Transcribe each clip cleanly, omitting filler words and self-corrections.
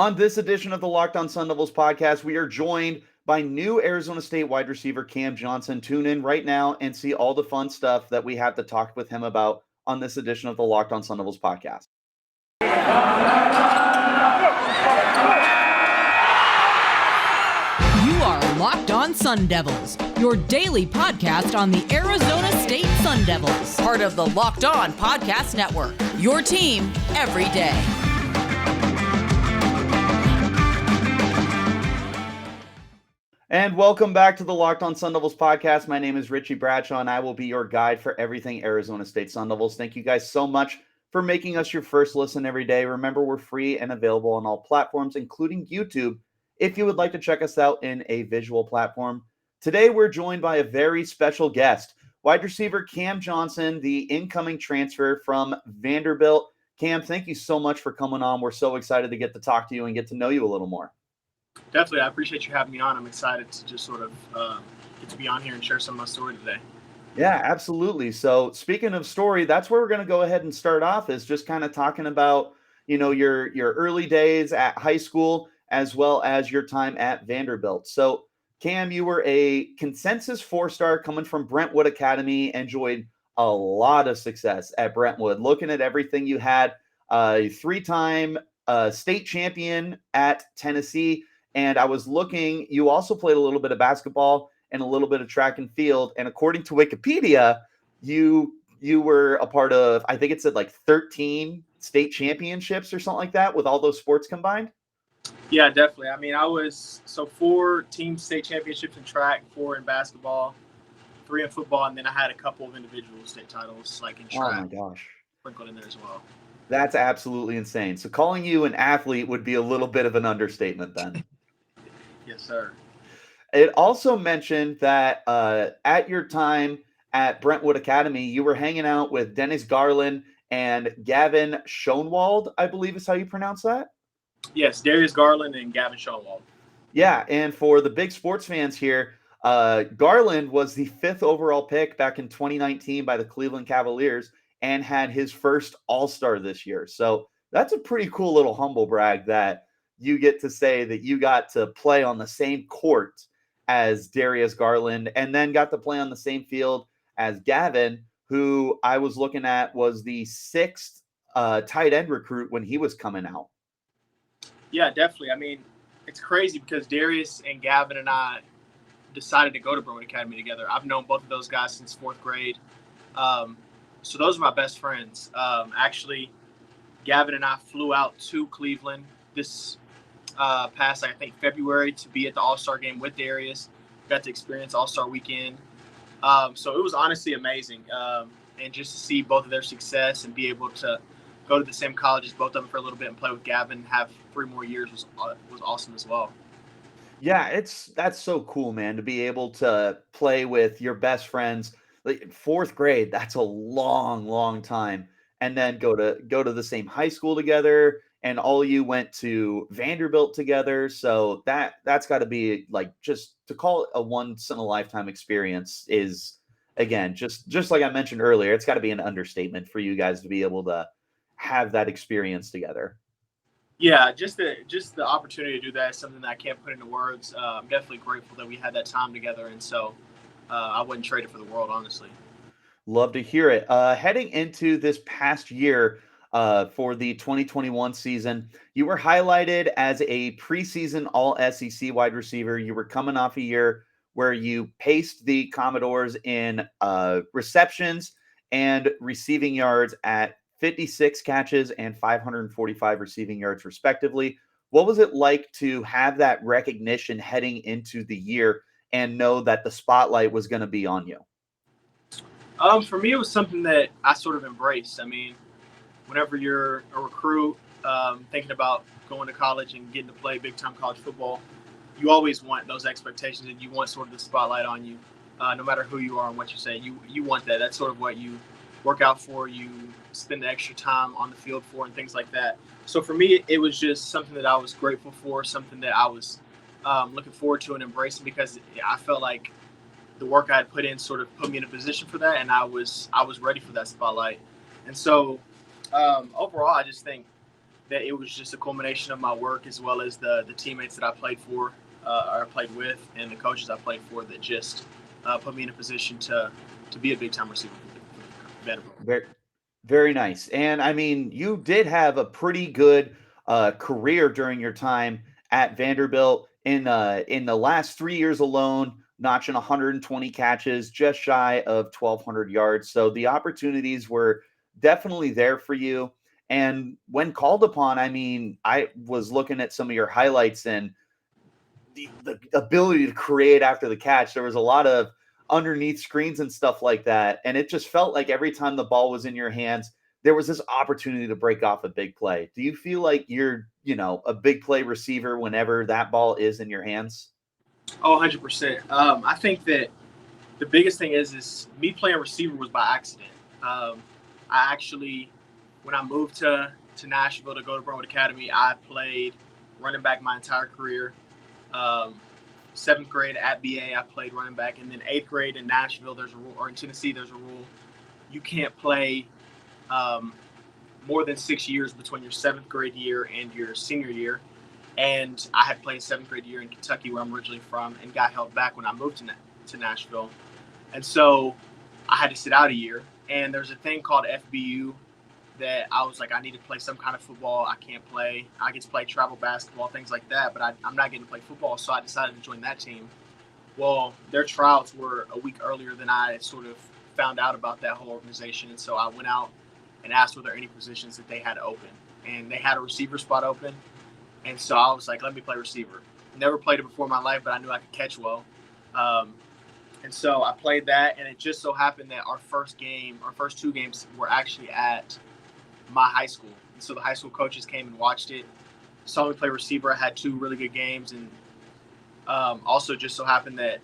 On this edition of the Locked On Sun Devils podcast, we are joined by new Arizona State wide receiver Cam Johnson. Tune in right now and see all the fun stuff that we have to talk with him about on this edition of the Locked On Sun Devils podcast. You are Locked On Sun Devils, your daily podcast on the Arizona State Sun Devils, part of the Locked On Podcast Network, your team every day. And welcome back to the Locked On Sun Devils podcast. My name is Richie Bradshaw, and I will be your guide for everything Arizona State Sun Devils. Thank you guys so much for making us your first listen every day. Remember, we're free and available on all platforms, including YouTube, if you would like to check us out in a visual platform. Today, we're joined by a very special guest, wide receiver Cam Johnson, the incoming transfer from Vanderbilt. Cam, thank you so much for coming on. We're so excited to get to talk to you and get to know you a little more. Definitely. I appreciate you having me on. I'm excited to just sort of get to be on here and share some of my story today. Yeah, absolutely. So speaking of story, that's where we're going to go ahead and start off, is just kind of talking about, your early days at high school as well as your time at Vanderbilt. So Cam, you were a consensus 4-star coming from Brentwood Academy, enjoyed a lot of success at Brentwood. Looking at everything you had, a 3-time state champion at Tennessee. And I was looking, you also played a little bit of basketball and a little bit of track and field. And according to Wikipedia, you were a part of, I think it said like 13 state championships or something like that with all those sports combined. Yeah, definitely. I mean, I was 4 team state championships in track, 4 in basketball, 3 in football, and then I had a couple of individual state titles like in track. Oh my gosh. Sprinkled in there as well. That's absolutely insane. So calling you an athlete would be a little bit of an understatement then. Yes, sir. It also mentioned that at your time at Brentwood Academy, you were hanging out with Dennis Garland and Gavin Schoenwald, I believe is how you pronounce that? Yes, Darius Garland and Gavin Schoenwald. Yeah, and for the big sports fans here, Garland was the 5th overall pick back in 2019 by the Cleveland Cavaliers and had his first All-Star this year. So that's a pretty cool little humble brag that you get to say that you got to play on the same court as Darius Garland and then got to play on the same field as Gavin, who I was looking at was the 6th tight end recruit when he was coming out. Yeah, definitely. I mean, it's crazy because Darius and Gavin and I decided to go to Brentwood Academy together. I've known both of those guys since 4th grade. So those are my best friends. Actually, Gavin and I flew out to Cleveland this past, I think, February to be at the All-Star game with Darius. Got to experience All-Star weekend. So it was honestly amazing. And just to see both of their success and be able to go to the same colleges, both of them for a little bit, and play with Gavin, have 3 more years was awesome as well. Yeah, that's so cool, man, to be able to play with your best friends. Like 4th grade, that's a long, long time. And then go to the same high school together, and all you went to Vanderbilt together. So that's got to be like, just to call it a once in a lifetime experience is, again, just like I mentioned earlier, it's got to be an understatement for you guys to be able to have that experience together. Yeah, just the opportunity to do that is something that I can't put into words. I'm definitely grateful that we had that time together, and so I wouldn't trade it for the world, honestly. Love to hear it. Heading into this past year for the 2021 season, you were highlighted as a preseason All SEC wide receiver. You were coming off a year where you paced the Commodores in receptions and receiving yards at 56 catches and 545 receiving yards, respectively. What was it like to have that recognition heading into the year and know that the spotlight was going to be on you? For me, it was something that I sort of embraced. I mean, whenever you're a recruit, thinking about going to college and getting to play big-time college football, you always want those expectations and you want sort of the spotlight on you, no matter who you are and what you say. You want that. That's sort of what you work out for, you spend the extra time on the field for, and things like that. So for me, it was just something that I was grateful for, something that I was looking forward to and embracing, because I felt like the work I had put in sort of put me in a position for that, and I was ready for that spotlight. And so overall, I just think that it was just a culmination of my work as well as the teammates that I played for, or I played with, and the coaches I played for that just put me in a position to be a big-time receiver for Vanderbilt. Very, very nice. And I mean, you did have a pretty good career during your time at Vanderbilt. In the last 3 years alone, notching 120 catches, just shy of 1,200 yards. So the opportunities were definitely there for you. And when called upon, I mean, I was looking at some of your highlights, and the ability to create after the catch. There was a lot of underneath screens and stuff like that. And it just felt like every time the ball was in your hands, there was this opportunity to break off a big play. Do you feel like you're, a big play receiver whenever that ball is in your hands? Oh, 100%. I think that the biggest thing is me playing receiver was by accident. I actually, when I moved to Nashville to go to Brentwood Academy, I played running back my entire career. 7th grade at BA, I played running back, and then 8th grade in Nashville, there's a rule, or in Tennessee, there's a rule. You can't play more than 6 years between your 7th grade year and your senior year. And I had played 7th grade year in Kentucky, where I'm originally from, and got held back when I moved to Nashville. And so I had to sit out a year. And there's a thing called FBU that I was like, I need to play some kind of football. I can't play. I get to play travel basketball, things like that, but I'm not getting to play football. So I decided to join that team. Well, their tryouts were a week earlier than I sort of found out about that whole organization. And so I went out and asked were there any positions that they had open. And they had a receiver spot open. And so I was like, let me play receiver. Never played it before in my life, but I knew I could catch well. And so I played that, and it just so happened that our first 2 games were actually at my high school. And so the high school coaches came and watched it, saw me play receiver. I had 2 really good games, and also just so happened that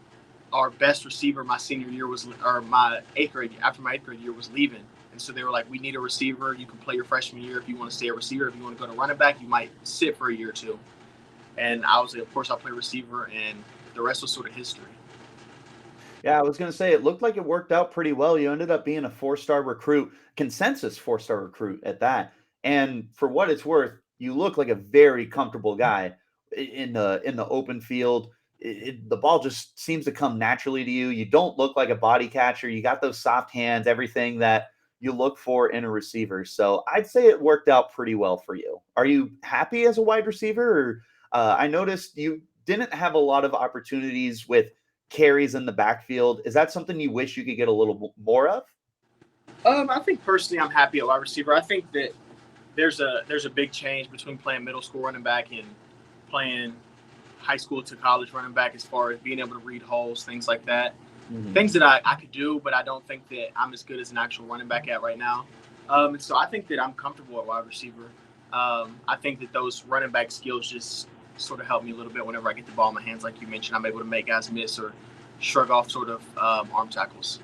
our best receiver my senior year my 8th grade year was leaving. And so they were like, we need a receiver. You can play your freshman year if you want to stay a receiver. If you want to go to running back, you might sit for a year or 2. And I was like, of course, I'll play receiver, and the rest was sort of history. Yeah, I was going to say, it looked like it worked out pretty well. You ended up being a 4-star recruit, consensus 4-star recruit at that. And for what it's worth, you look like a very comfortable guy in the open field. The ball just seems to come naturally to you. You don't look like a body catcher. You got those soft hands, everything that you look for in a receiver. So I'd say it worked out pretty well for you. Are you happy as a wide receiver? Or I noticed you didn't have a lot of opportunities with carries in the backfield. Is that something you wish you could get a little more of? I think personally I'm happy at wide receiver. I think that there's a big change between playing middle school running back and playing high school to college running back, as far as being able to read holes, things like that. Mm-hmm. Things that I could do, but I don't think that I'm as good as an actual running back at right now. And so I think that I'm comfortable at wide receiver. I think that those running back skills just sort of help me a little bit whenever I get the ball in my hands. Like you mentioned, I'm able to make guys miss or shrug off sort of arm tackles.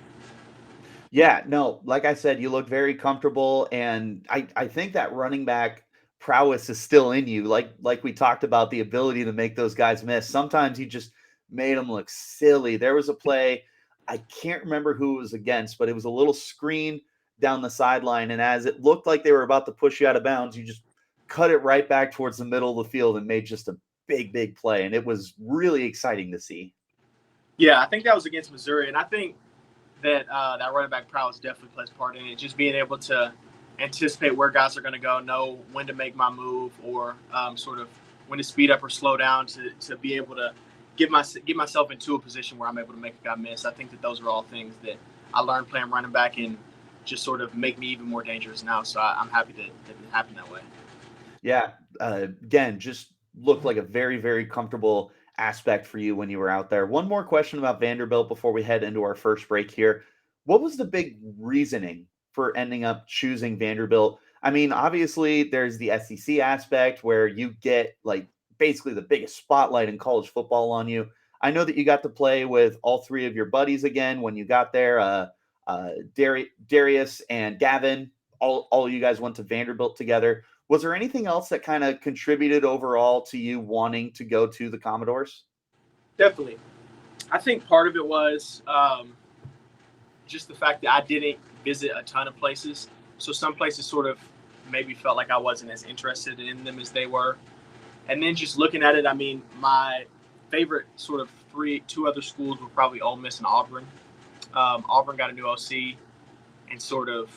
Yeah, no, like I said, you look very comfortable, and I think that running back prowess is still in you. Like we talked about, the ability to make those guys miss. Sometimes you just made them look silly. There was a play, I can't remember who it was against, but it was a little screen down the sideline, and as it looked like they were about to push you out of bounds, you just cut it right back towards the middle of the field and made just a big play, and it was really exciting to see. Yeah, I think that was against Missouri, and I think that that running back prowess definitely plays part in it. Just being able to anticipate where guys are going to go, know when to make my move, or sort of when to speed up or slow down to be able to get myself into a position where I'm able to make a guy miss. I think that those are all things that I learned playing running back and just sort of make me even more dangerous now. So I'm happy that it happened that way. Yeah, again, just looked like a very comfortable aspect for you when you were out there. One more question about Vanderbilt before we head into our first break here. What was the big reasoning for ending up choosing Vanderbilt? I mean, obviously there's the SEC aspect where you get like basically the biggest spotlight in college football on you. I know that you got to play with all 3 of your buddies again when you got there. Darius and Gavin, all you guys went to Vanderbilt together. Was there anything else that kind of contributed overall to you wanting to go to the Commodores? Definitely. I think part of it was just the fact that I didn't visit a ton of places. So some places sort of maybe felt like I wasn't as interested in them as they were. And then just looking at it, I mean, my favorite sort of two other schools were probably Ole Miss and Auburn. Auburn got a new OC and sort of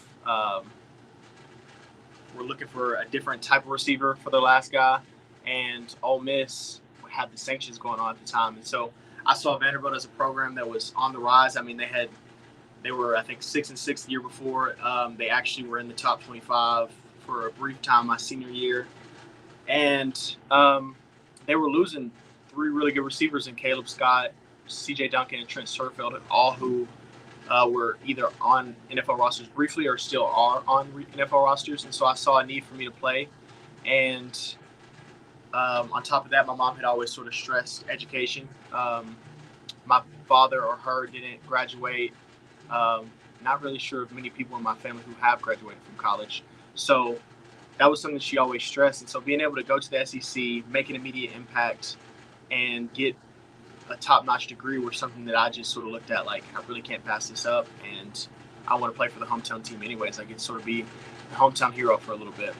were looking for a different type of receiver for their last guy. And Ole Miss had the sanctions going on at the time. And so I saw Vanderbilt as a program that was on the rise. I mean, they were, I think, 6-6 the year before. They actually were in the top 25 for a brief time my senior year. And they were losing three really good receivers in Caleb Scott, C.J. Duncan, and Trent Surfeld, all who were either on NFL rosters briefly or still are on NFL rosters. And so I saw a need for me to play. And on top of that, my mom had always sort of stressed education. My father or her didn't graduate. Not really sure of many people in my family who have graduated from college. So that was something she always stressed. And so being able to go to the SEC, make an immediate impact, and get a top-notch degree was something that I just sort of looked at like, I really can't pass this up. And I want to play for the hometown team anyways. I get to sort of be the hometown hero for a little bit.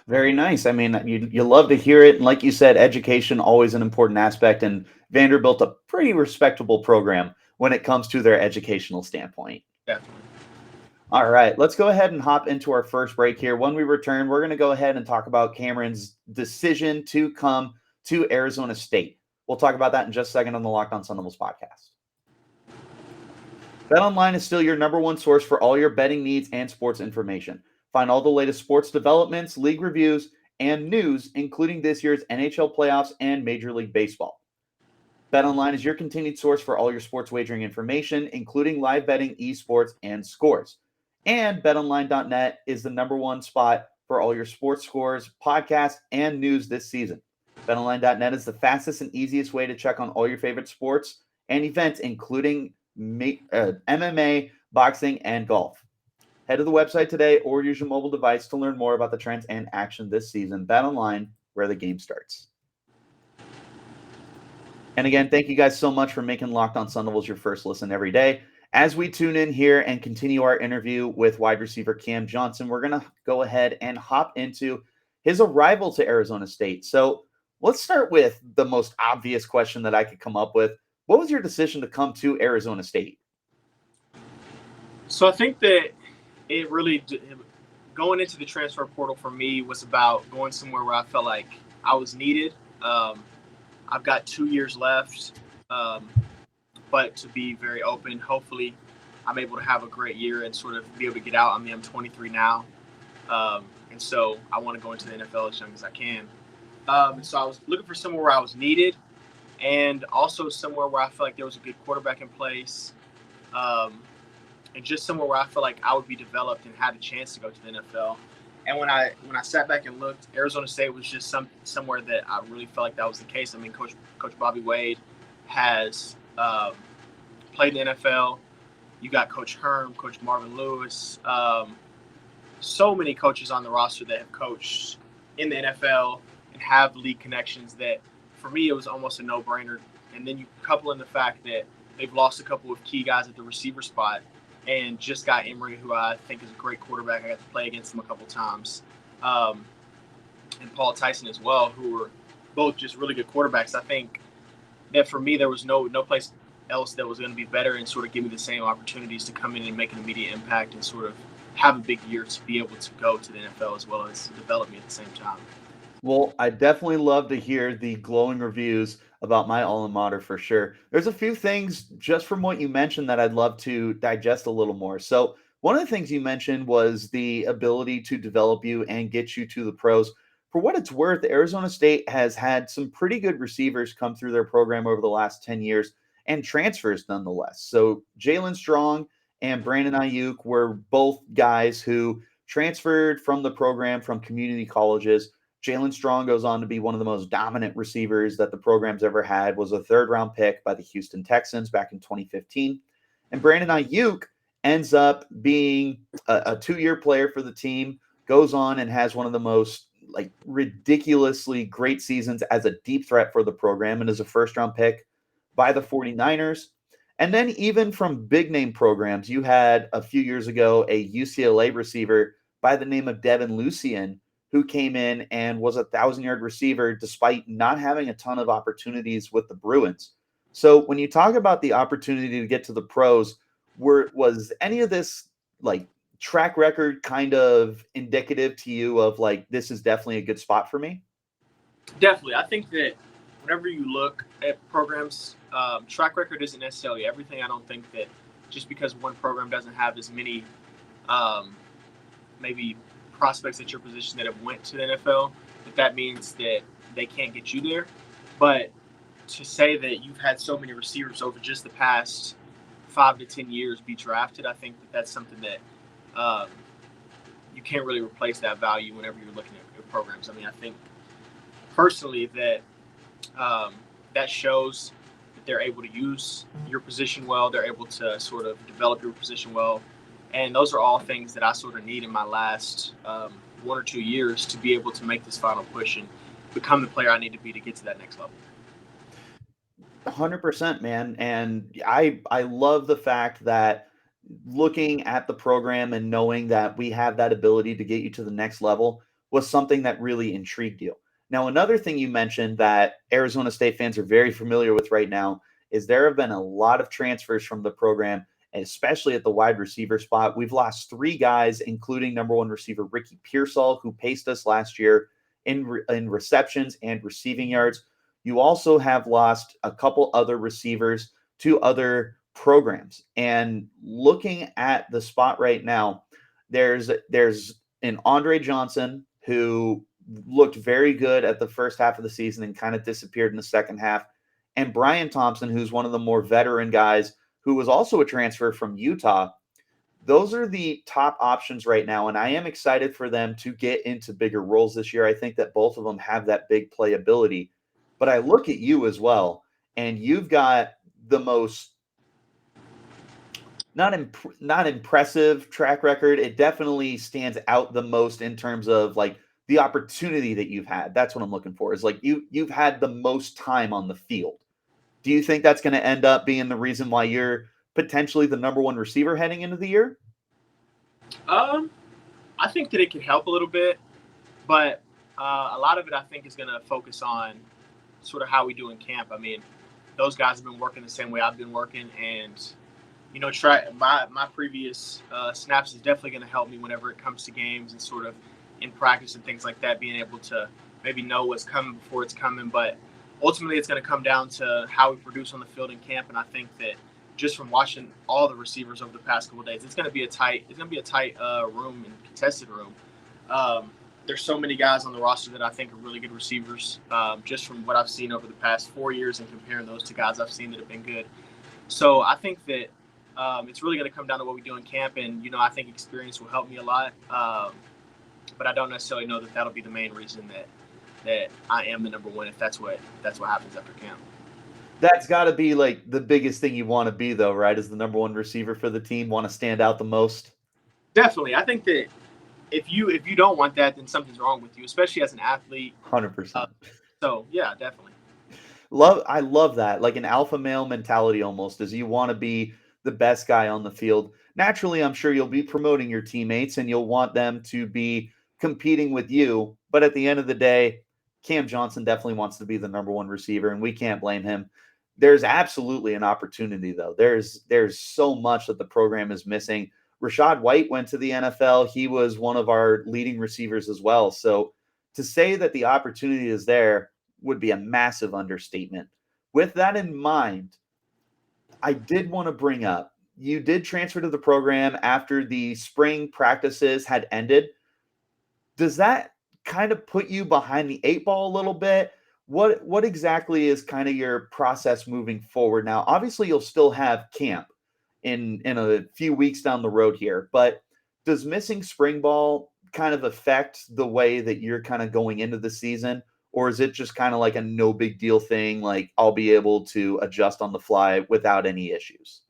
Very nice. I mean, you love to hear it. And like you said, education, always an important aspect. And Vanderbilt, a pretty respectable program when it comes to their educational standpoint. Definitely. All right, let's go ahead and hop into our first break here. When we return, we're going to go ahead and talk about Cameron's decision to come to Arizona State. We'll talk about that in just a second on the Locked On Sun Devils podcast. BetOnline is still your number one source for all your betting needs and sports information. Find all the latest sports developments, league reviews, and news, including this year's NHL playoffs and Major League Baseball. BetOnline is your continued source for all your sports wagering information, including live betting, esports, and scores. And BetOnline.net is the number one spot for all your sports scores, podcasts, and news this season. BetOnline.net is the fastest and easiest way to check on all your favorite sports and events, including MMA, boxing, and golf. Head to the website today or use your mobile device to learn more about the trends and action this season. BetOnline, where the game starts. And again, thank you guys so much for making Locked On Sun Devils your first listen every day. As we tune in here and continue our interview with wide receiver Cam Johnson, we're going to go ahead and hop into his arrival to Arizona State. So let's start with the most obvious question that I could come up with. What was your decision to come to Arizona State? So I think that it really, going into the transfer portal for me was about going somewhere where I felt like I was needed. I've got 2 years left. But to be very open, hopefully I'm able to have a great year and sort of be able to get out. I mean, I'm 23 now. And so I want to go into the NFL as young as I can. And so I was looking for somewhere where I was needed and also somewhere where I felt like there was a good quarterback in place. And just somewhere where I felt like I would be developed and had a chance to go to the NFL. And when I sat back and looked, Arizona State was just somewhere that I really felt like that was the case. I mean, Coach Bobby Wade has played in the NFL. You got Coach Herm, Coach Marvin Lewis, so many coaches on the roster that have coached in the NFL and have league connections that, for me, it was almost a no-brainer. And then you couple in the fact that they've lost a couple of key guys at the receiver spot and just got Emory, who I think is a great quarterback. I got to play against him a couple times. And Paul Tyson as well, who were both just really good quarterbacks. I think that for me, there was no place else that was going to be better and sort of give me the same opportunities to come in and make an immediate impact and sort of have a big year to be able to go to the NFL as well as develop me at the same time. Well, I definitely love to hear the glowing reviews about my alma mater for sure. There's a few things just from what you mentioned that I'd love to digest a little more. So one of the things you mentioned was the ability to develop you and get you to the pros. For what it's worth, Arizona State has had some pretty good receivers come through their program over the last 10 years and transfers nonetheless. So Jalen Strong and Brandon Ayuk were both guys who transferred from the program from community colleges. Jalen Strong goes on to be one of the most dominant receivers that the program's ever had, was a third-round pick by the Houston Texans back in 2015. And Brandon Ayuk ends up being a 2-year player for the team, goes on and has one of the most ridiculously great seasons as a deep threat for the program and is a first-round pick by the 49ers. And then even from big-name programs, you had a few years ago a UCLA receiver by the name of Devin Lucien, who came in and was a 1,000-yard receiver despite not having a ton of opportunities with the Bruins. So when you talk about the opportunity to get to the pros, was any of this like track record kind of indicative to you of like, this is definitely a good spot for me? Definitely. I think that whenever you look at programs, track record isn't necessarily everything. I don't think that just because one program doesn't have as many maybe prospects at your position that have went to the NFL, that means that they can't get you there. But to say that you've had so many receivers over just the past 5 to 10 years be drafted, I think that that's something that you can't really replace that value whenever you're looking at programs. I mean, I think personally that that shows that they're able to use your position well. They're able to sort of develop your position well. And those are all things that I sort of need in my last 1 or 2 years to be able to make this final push and become the player I need to be to get to that next level. 100%, man. And I love the fact that looking at the program and knowing that we have that ability to get you to the next level was something that really intrigued you. Now, another thing you mentioned that Arizona State fans are very familiar with right now is there have been a lot of transfers from the program, and especially at the wide receiver spot. We've lost 3 guys, including number 1 receiver Ricky Pearsall, who paced us last year in receptions and receiving yards. You also have lost a couple other receivers to other programs. And looking at the spot right now, there's an Andre Johnson who looked very good at the first half of the season and kind of disappeared in the second half. And Brian Thompson, who's one of the more veteran guys, who was also a transfer from Utah. Those are the top options right now, and I am excited for them to get into bigger roles this year. I think that both of them have that big playability. But I look at you as well, and you've got the most not impressive track record. It definitely stands out the most in terms of like the opportunity that you've had. That's what I'm looking for. Is like you've had the most time on the field. Do you think that's going to end up being the reason why you're potentially the number 1 receiver heading into the year? I think that it could help a little bit, but a lot of it I think is going to focus on sort of how we do in camp. I mean, those guys have been working the same way I've been working, and my previous snaps is definitely going to help me whenever it comes to games and sort of in practice and things like that, being able to maybe know what's coming before it's coming. But ultimately, it's going to come down to how we produce on the field in camp, and I think that just from watching all the receivers over the past couple of days, it's going to be a tight room and contested room. There's so many guys on the roster that I think are really good receivers, just from what I've seen over the past 4 years and comparing those to guys I've seen that have been good. So I think that it's really going to come down to what we do in camp, and I think experience will help me a lot. But I don't necessarily know that that'll be the main reason that I am the number 1 if that's what happens after camp. That's got to be like the biggest thing you want to be, though, right? As the number 1 receiver for the team, want to stand out the most. Definitely, I think that if you don't want that, then something's wrong with you, especially as an athlete. 100%. So yeah, definitely. I love that, like an alpha male mentality almost, as you want to be the best guy on the field. Naturally, I'm sure you'll be promoting your teammates and you'll want them to be competing with you. But at the end of the day, Cam Johnson definitely wants to be the number 1 receiver, and we can't blame him. There's absolutely an opportunity, though. There's so much that the program is missing. Rashad White went to the NFL. He was one of our leading receivers as well. So to say that the opportunity is there would be a massive understatement. With that in mind, I did want to bring up, you did transfer to the program after the spring practices had ended. Does that kind of put you behind the 8 ball a little bit? What exactly is kind of your process moving forward now? Obviously, you'll still have camp in a few weeks down the road here, but does missing spring ball kind of affect the way that you're kind of going into the season? Or is it just kind of like a no big deal thing? Like I'll be able to adjust on the fly without any issues?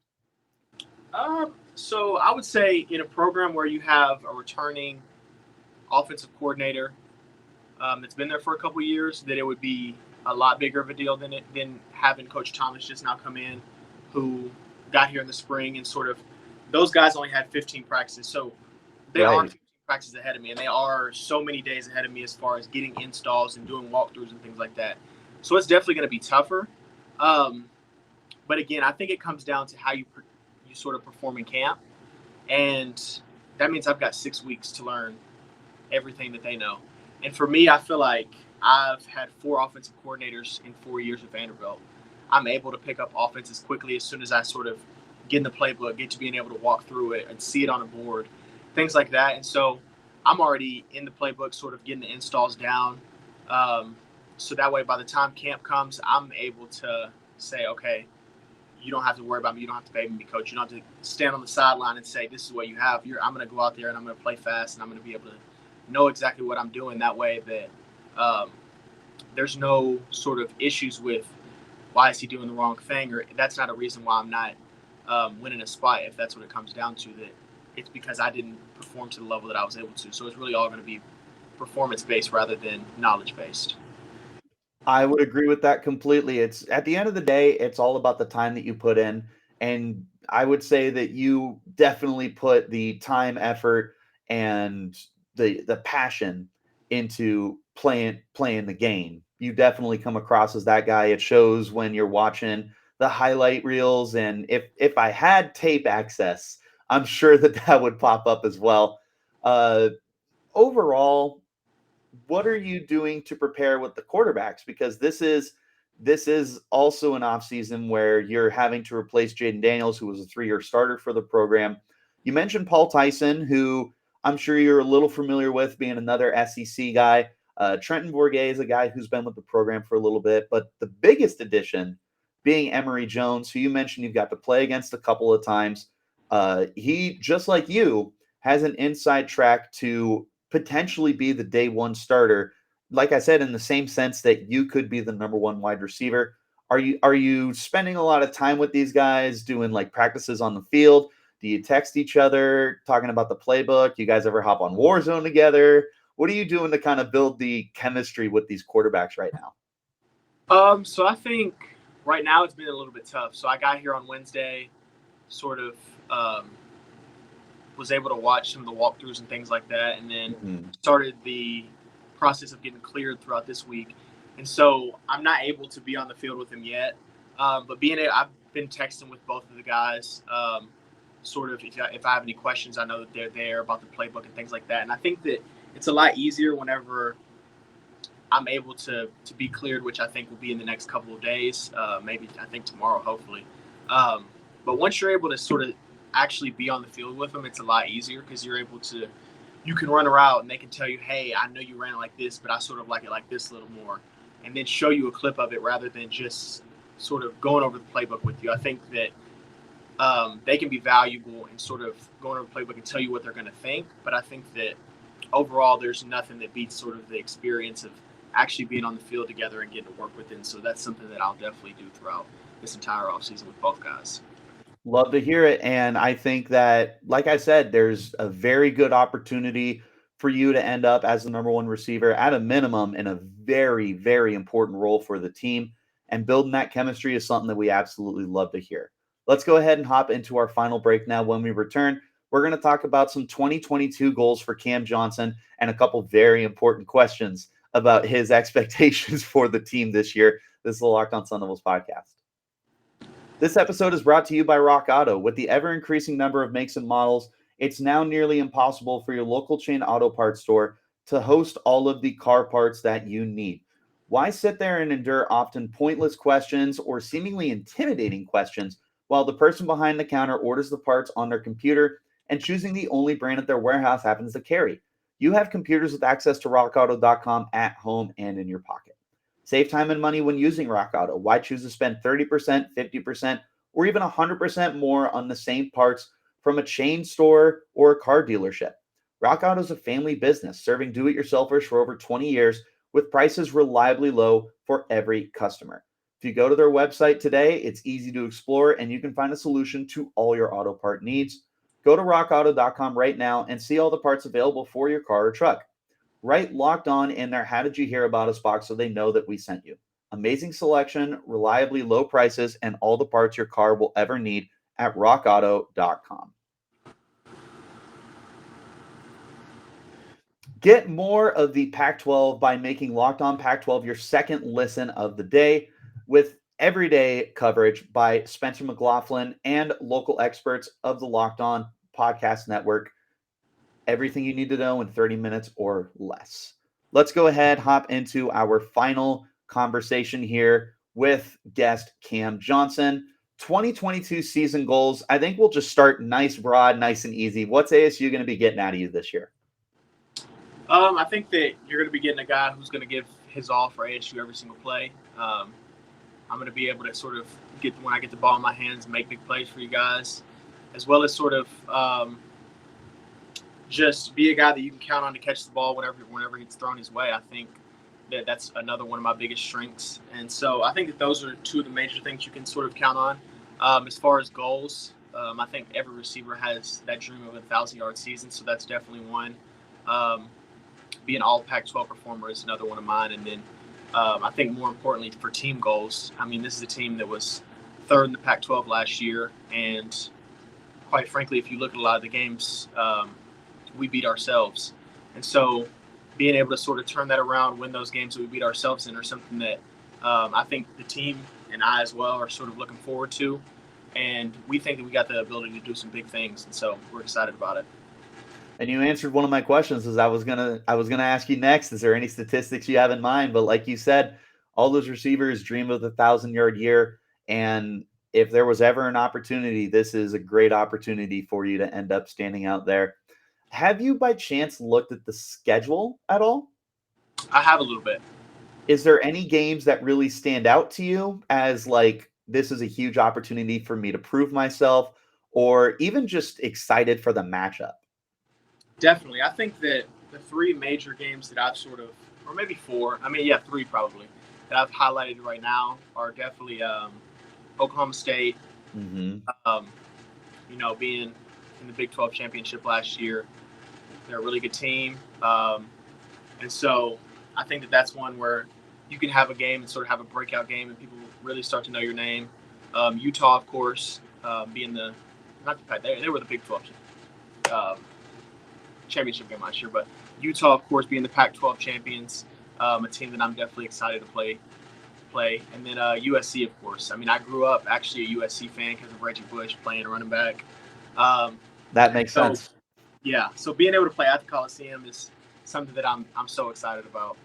So I would say in a program where you have a returning offensive coordinator that's been there for a couple of years, that it would be a lot bigger of a deal than having Coach Thomas just now come in, who got here in the spring and sort of those guys only had 15 practices. So they are 15 practices ahead of me, and they are so many days ahead of me as far as getting installs and doing walkthroughs and things like that. So it's definitely going to be tougher. But again, I think it comes down to how you sort of perform in camp, and that means I've got 6 weeks to learn everything that they know. And for me, I feel like I've had 4 offensive coordinators in 4 years at Vanderbilt. I'm able to pick up offenses quickly as soon as I sort of get in the playbook, get to being able to walk through it and see it on a board, things like that. And so I'm already in the playbook, sort of getting the installs down. So that way, by the time camp comes, I'm able to say, okay, you don't have to worry about me. You don't have to baby me, coach. You don't have to stand on the sideline and say, this is what you have. I'm going to go out there and I'm going to play fast and I'm going to be able to know exactly what I'm doing. That way that there's no sort of issues with why is he doing the wrong thing, or that's not a reason why I'm not winning a spot. If that's what it comes down to, that it's because I didn't perform to the level that I was able to. So it's really all going to be performance-based rather than knowledge-based. I would agree with that completely. It's at the end of the day, it's all about the time that you put in. And I would say that you definitely put the time, effort, and the passion into playing the game. You definitely come across as that guy. It shows when you're watching the highlight reels. And if I had tape access, I'm sure that would pop up as well. Overall, what are you doing to prepare with the quarterbacks? Because this is also an offseason where you're having to replace Jaden Daniels, who was a 3-year starter for the program. You mentioned Paul Tyson, who I'm sure you're a little familiar with, being another SEC guy. Trenton Bourguet is a guy who's been with the program for a little bit, but the biggest addition being Emory Jones, who you mentioned you've got to play against a couple of times. He, just like you, has an inside track to potentially be the day one starter. Like I said, in the same sense that you could be the number one wide receiver. Are you spending a lot of time with these guys doing like practices on the field? Do you text each other talking about the playbook? You guys ever hop on Warzone together? What are you doing to kind of build the chemistry with these quarterbacks right now? So I think right now it's been a little bit tough. So I got here on Wednesday, sort of was able to watch some of the walkthroughs and things like that, and then started the process of getting cleared throughout this week. And so I'm not able to be on the field with him yet. But I've been texting with both of the guys. Sort of if I have any questions, I know that they're there about the playbook and things like that. And I think that it's a lot easier whenever I'm able to be cleared, which I think will be in the next couple of days, maybe I think tomorrow, hopefully. But once you're able to sort of actually be on the field with them, it's a lot easier because you can run a route and they can tell you, hey, I know you ran it like this, but I sort of like it like this a little more, and then show you a clip of it rather than just sort of going over the playbook with you. I think that they can be valuable in sort of going over the playbook and tell you what they're going to think, but I think that overall there's nothing that beats sort of the experience of actually being on the field together and getting to work with it. So that's something that I'll definitely do throughout this entire offseason with both guys. Love to hear it. And I think that, like I said, there's a very good opportunity for you to end up as the number one receiver at a minimum in a very, very important role for the team. And building that chemistry is something that we absolutely love to hear. Let's go ahead and hop into our final break now. When we return, we're going to talk about some 2022 goals for Cam Johnson and a couple very important questions about his expectations for the team this year. This is the Locked On Sun Devils podcast. This episode is brought to you by Rock Auto. With the ever-increasing number of makes and models, it's now nearly impossible for your local chain auto parts store to host all of the car parts that you need. Why sit there and endure often pointless questions or seemingly intimidating questions while the person behind the counter orders the parts on their computer and choosing the only brand that their warehouse happens to carry? You have computers with access to rockauto.com at home and in your pocket. Save time and money when using Rock Auto. Why choose to spend 30%, 50%, or even 100% more on the same parts from a chain store or a car dealership? Rock Auto is a family business serving do-it-yourselfers for over 20 years with prices reliably low for every customer. If you go to their website today, it's easy to explore and you can find a solution to all your auto part needs. Go to rockauto.com right now and see all the parts available for your car or truck. Write Locked On in their How Did You Hear About Us box so they know that we sent you. Amazing selection, reliably low prices, and all the parts your car will ever need at rockauto.com. Get more of the Pac-12 by making Locked On Pac-12 your second listen of the day with everyday coverage by Spencer McLaughlin and local experts of the Locked On Podcast Network. Everything you need to know in 30 minutes or less. Let's go ahead, hop into our final conversation here with guest Cam Johnson. 2022 season goals. I think we'll just start nice, broad, nice and easy. What's ASU going to be getting out of you this year? I think that you're going to be getting a guy who's going to give his all for ASU every single play. I'm going to be able to sort of when I get the ball in my hands, make big plays for you guys, as well as sort of just be a guy that you can count on to catch the ball whenever it's thrown his way. I think that's another one of my biggest strengths. And so I think that those are two of the major things you can sort of count on. As far as goals, I think every receiver has that dream of a 1,000-yard season, so that's definitely one. Be an all Pac-12 performer is another one of mine. And then I think more importantly for team goals, I mean, this is a team that was third in the Pac-12 last year. And quite frankly, if you look at a lot of the games, we beat ourselves. And so being able to sort of turn that around, win those games that we beat ourselves in, are something that I think the team and I as well are sort of looking forward to. And we think that we got the ability to do some big things. And so we're excited about it. And you answered one of my questions as I was gonna ask you next. Is there any statistics you have in mind? But like you said, all those receivers dream of the 1,000-yard year. And if there was ever an opportunity, this is a great opportunity for you to end up standing out there. Have you by chance looked at the schedule at all? I have a little bit. Is there any games that really stand out to you as like, this is a huge opportunity for me to prove myself, or even just excited for the matchup? Definitely. I think that the three major games that I've sort of, or maybe four, three probably, that I've highlighted right now are definitely Oklahoma State, being in the Big 12 championship last year. They're a really good team. And so I think that that's one where you can have a game and sort of have a breakout game and people really start to know your name. Utah, of course, being they were the Big 12 championship game last year, but Utah, of course, being the Pac-12 champions, a team that I'm definitely excited to play. And then USC, of course. I mean, I grew up actually a USC fan because of Reggie Bush playing running back. That makes sense. Yeah, so being able to play at the Coliseum is something that I'm so excited about.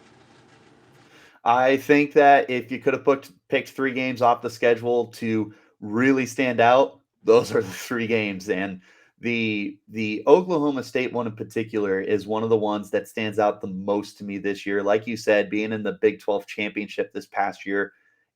I think that if you could have picked three games off the schedule to really stand out, those are the three games. And the Oklahoma State one in particular is one of the ones that stands out the most to me this year. Like you said, being in the Big 12 championship this past year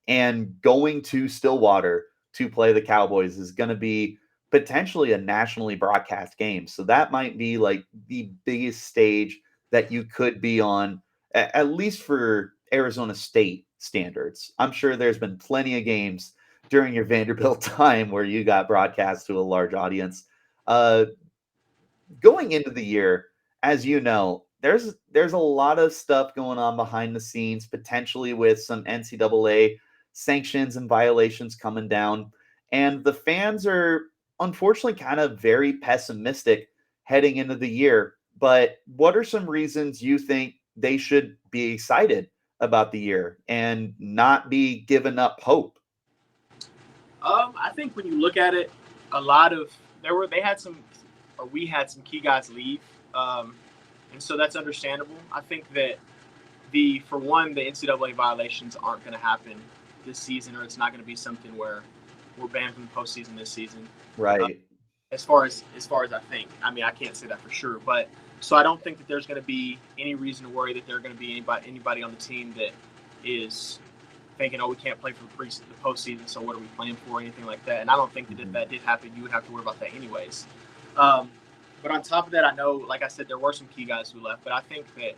and going to Stillwater to play the Cowboys is going to be potentially a nationally broadcast game. So that might be like the biggest stage that you could be on, at least for Arizona State standards. I'm sure there's been plenty of games during your Vanderbilt time where you got broadcast to a large audience. Going into the year, as you know, there's a lot of stuff going on behind the scenes, potentially with some NCAA sanctions and violations coming down. And the fans are unfortunately kind of very pessimistic heading into the year. But what are some reasons you think they should be excited about the year and not be giving up hope? I think when you look at it, we had some key guys leave, and so that's understandable. I think that the NCAA violations aren't going to happen this season, or it's not going to be something where we're banned from the postseason this season. Right. As far as I think, I mean, I can't say that for sure, but so I don't think that there's going to be any reason to worry that there's going to be anybody on the team that is thinking, oh, we can't play for the postseason, so what are we playing for, or anything like that. And I don't think that if that did happen, you would have to worry about that anyways. But on top of that, I know, like I said, there were some key guys who left, but I think that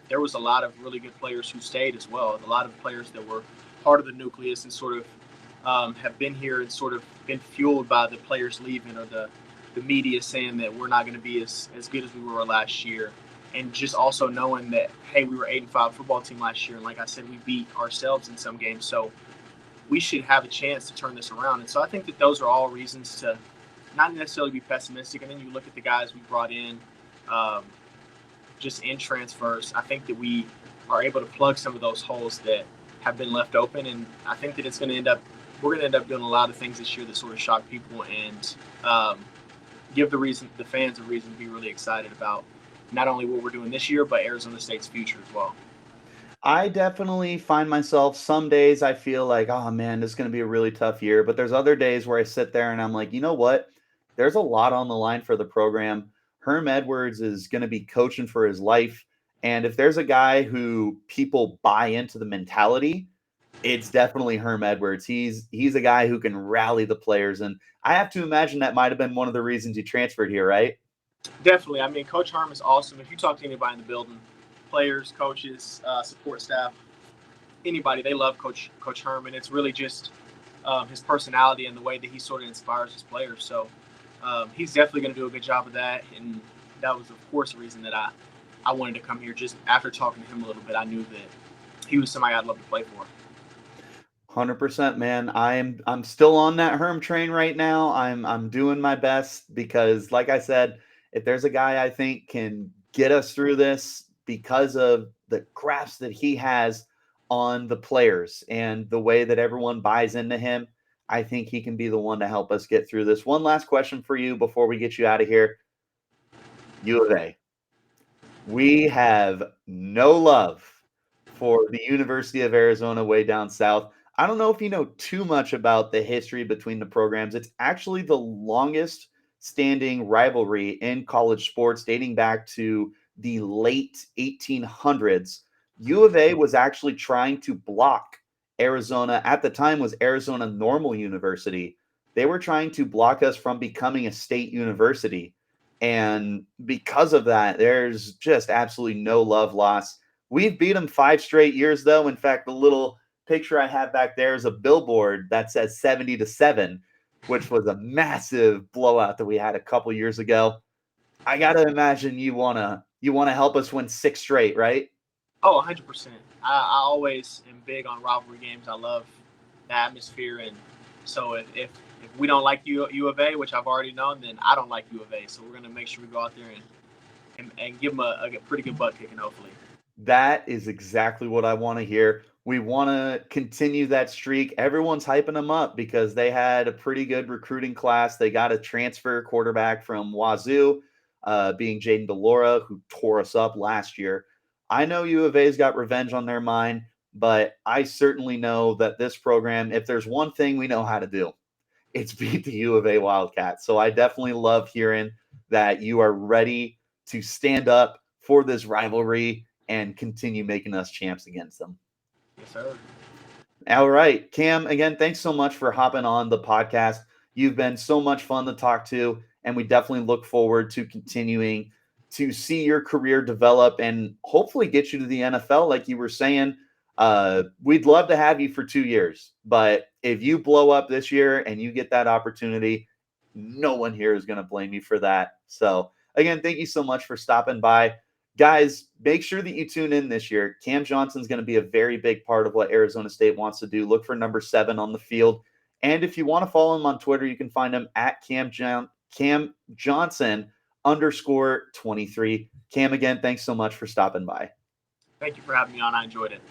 there was a lot of really good players who stayed as well. A lot of players that were part of the nucleus and sort of have been here and sort of been fueled by the players leaving, or the media saying that we're not going to be as good as we were last year. And just also knowing that, hey, we were 8-5 football team last year. And like I said, we beat ourselves in some games. So we should have a chance to turn this around. And so I think that those are all reasons to not necessarily be pessimistic. And then you look at the guys we brought in, just in transfers. I think that we are able to plug some of those holes that have been left open, and I think that we're going to end up doing a lot of things this year that sort of shock people and give the fans a reason to be really excited about not only what we're doing this year, but Arizona State's future as well. I definitely find myself some days I feel like, oh man, this is going to be a really tough year. But there's other days where I sit there and I'm like, you know what? There's a lot on the line for the program. Herm Edwards is going to be coaching for his life. And if there's a guy who people buy into the mentality, it's definitely Herm Edwards. He's a guy who can rally the players. And I have to imagine that might have been one of the reasons you transferred here, right? Definitely. I mean, Coach Herm is awesome. If you talk to anybody in the building, players, coaches, support staff, anybody, they love Coach Herm, and it's really just his personality and the way that he sort of inspires his players. So he's definitely going to do a good job of that, and that was, of course, the reason that I wanted to come here. Just after talking to him a little bit, I knew that he was somebody I'd love to play for. 100%, man. I'm still on that Herm train right now. I'm doing my best because, like I said, if there's a guy I think can get us through this because of the grasp that he has on the players and the way that everyone buys into him, I think he can be the one to help us get through this. One last question for you before we get you out of here. U of A. We have no love for the University of Arizona way down south. I don't know if you know too much about the history between the programs. It's actually the longest standing rivalry in college sports, dating back to the late 1800s. U of A was actually trying to block Arizona. At the time was Arizona Normal University. They were trying to block us from becoming a state university. And because of that, there's just absolutely no love lost. We've beat them 5 straight years, though. In fact, the little picture I have back there is a billboard that says 70-7, which was a massive blowout that we had a couple years ago. I got to imagine you wanna help us win 6 straight, right? Oh, 100%. I always am big on rivalry games. I love the atmosphere, and so if we don't like U of A, which I've already known, then I don't like U of A. So we're going to make sure we go out there and give them a pretty good butt kicking, hopefully. That is exactly what I want to hear. We want to continue that streak. Everyone's hyping them up because they had a pretty good recruiting class. They got a transfer quarterback from Wazoo, being Jaden DeLaura, who tore us up last year. I know U of A's got revenge on their mind, but I certainly know that this program, if there's one thing we know how to do, it's beat the U of A Wildcats. So I definitely love hearing that you are ready to stand up for this rivalry and continue making us champs against them. Yes, sir. All right. Cam, again, thanks so much for hopping on the podcast. You've been so much fun to talk to, and we definitely look forward to continuing to see your career develop and hopefully get you to the NFL, like you were saying. We'd love to have you for 2 years, but if you blow up this year and you get that opportunity, no one here is going to blame you for that. So again, thank you so much for stopping by. Guys, make sure that you tune in this year. Cam Johnson's going to be a very big part of what Arizona State wants to do. Look for number 7 on the field. And if you want to follow him on Twitter, you can find him at Cam Johnson _23. Cam, again, thanks so much for stopping by. Thank you for having me on. I enjoyed it.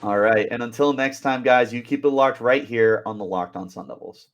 All right. And until next time, guys, you keep it locked right here on the Locked On Sun Devils.